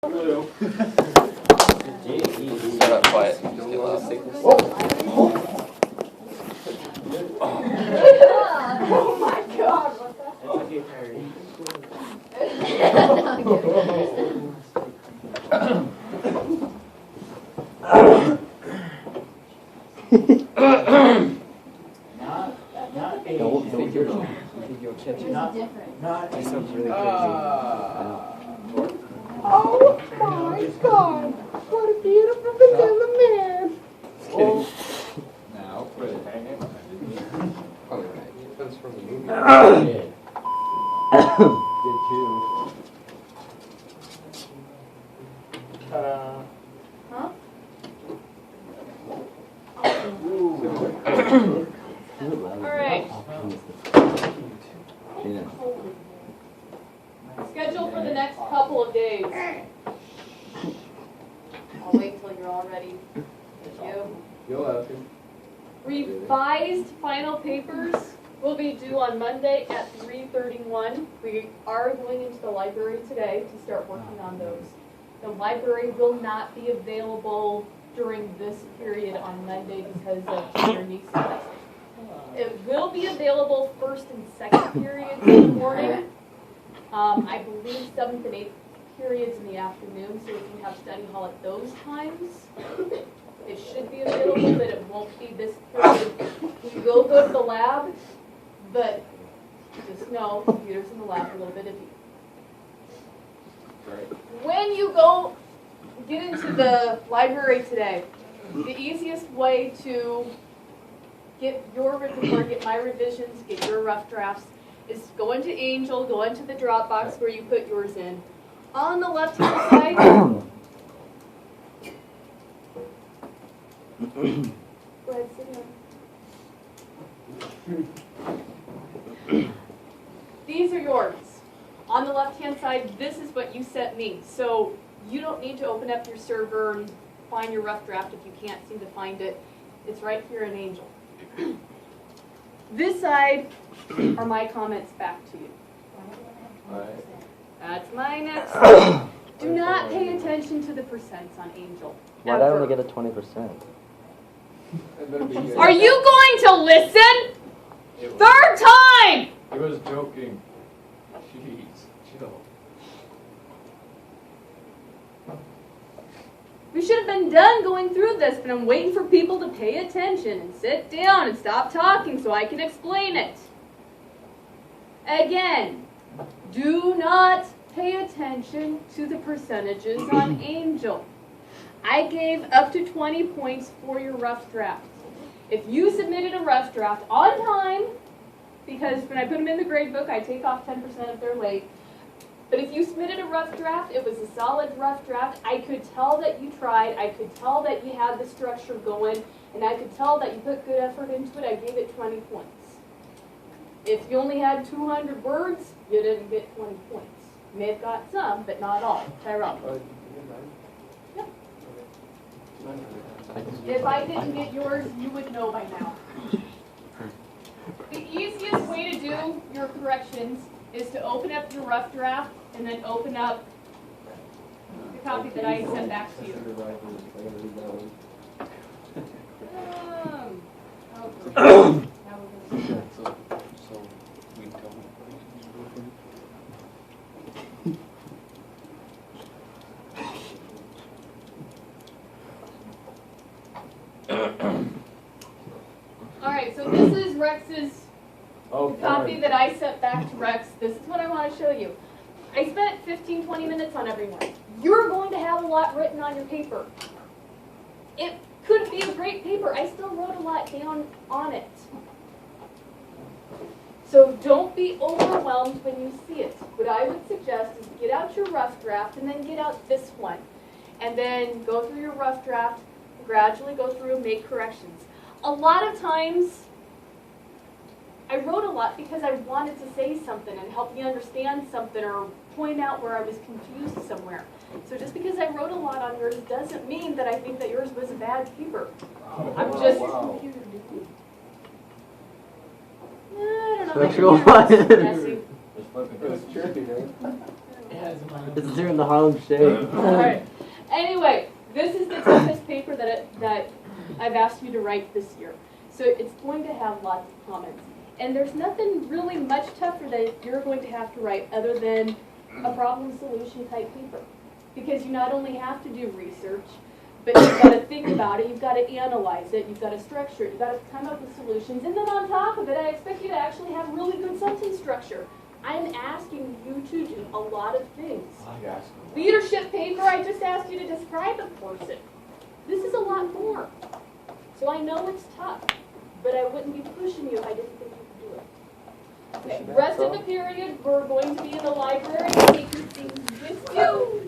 Shut up, quiet. Just get loud. Oh my God! Oh my God! What a beautiful vanilla man! Now, quit it. Hang it. Alright. That's from the movie. Did too. Huh? Alright. Schedule for the next couple of days. I'll wait till you're all ready. You'll have to. Revised final papers will be due on Monday at 3:31. We are going into the library today to start working on those. The library will not be available during this period on Monday because of your niece's test. It will be available first and second periods in the morning. I believe 7th and 8th periods in the afternoon, so we can have study hall at those times. It should be available, but it won't be this period. We will go to the lab, but just know, computers in the lab are a little bit iffy. When you go get into the library today, the easiest way to get my revisions, get your rough drafts, is go into Angel, go into the Dropbox where you put yours in. On the left-hand side, go ahead, sit down. These are yours. On the left-hand side, this is what you sent me. So you don't need to open up your server and find your rough draft if you can't seem to find it. It's right here in Angel. This side are my comments back to you. Alright. That's my next. Do not pay attention to the percents on Angel. Why did I only get a 20%? Are you going to listen? Third time! He was joking. Jeez. Chill. We should have been done going through this, but I'm waiting for people to pay attention and sit down and stop talking so I can explain it. Again, do not pay attention to the percentages on Angel. I gave up to 20 points for your rough draft. If you submitted a rough draft on time, because when I put them in the grade book, I take off 10% if they're late. But if you submitted a rough draft, it was a solid rough draft, I could tell that you tried, I could tell that you had the structure going, and I could tell that you put good effort into it, I gave it 20 points. If you only had 200 words, you didn't get 20 points. You may have got some, but not all. Tyrell. Yep. If I didn't get yours, you would know by now. The easiest way to do your corrections is to open up your rough draft and then open up the copy that I sent back to you. Alright, so this is Rex's copy that I sent back to Rex. This is what I want to show you. I spent 15-20 minutes on everyone. You're going to have a lot written on your paper. It could be a great paper. I still wrote a lot down on it. So don't be overwhelmed when you see it. What I would suggest is get out your rough draft and then get out this one. And then go through your rough draft, gradually go through and make corrections. A lot of times, I wrote a lot because I wanted to say something and help you understand something or point out where I was confused somewhere. So just because I wrote a lot on yours doesn't mean that I think that yours was a bad paper. I'm just... I don't know. Sexual my computer is messy. It was trippy, right? Yeah, it's my It's doing the Harlem Shake. Alright. Anyway, this is the toughest paper that I've asked you to write this year. So it's going to have lots of comments. And there's nothing really much tougher that you're going to have to write other than a problem solution type paper. Because you not only have to do research, but you've got to think about it, you've got to analyze it, you've got to structure it, you've got to come up with solutions, and then on top of it, I expect you to actually have really good sentence structure. I'm asking you to do a lot of things. Leadership paper, I just asked you to describe a person. This is a lot more. So I know it's tough, but I wouldn't be pushing you if I didn't think you could do it. Okay, rest of the period, we're going to be in the library. Take your things with you.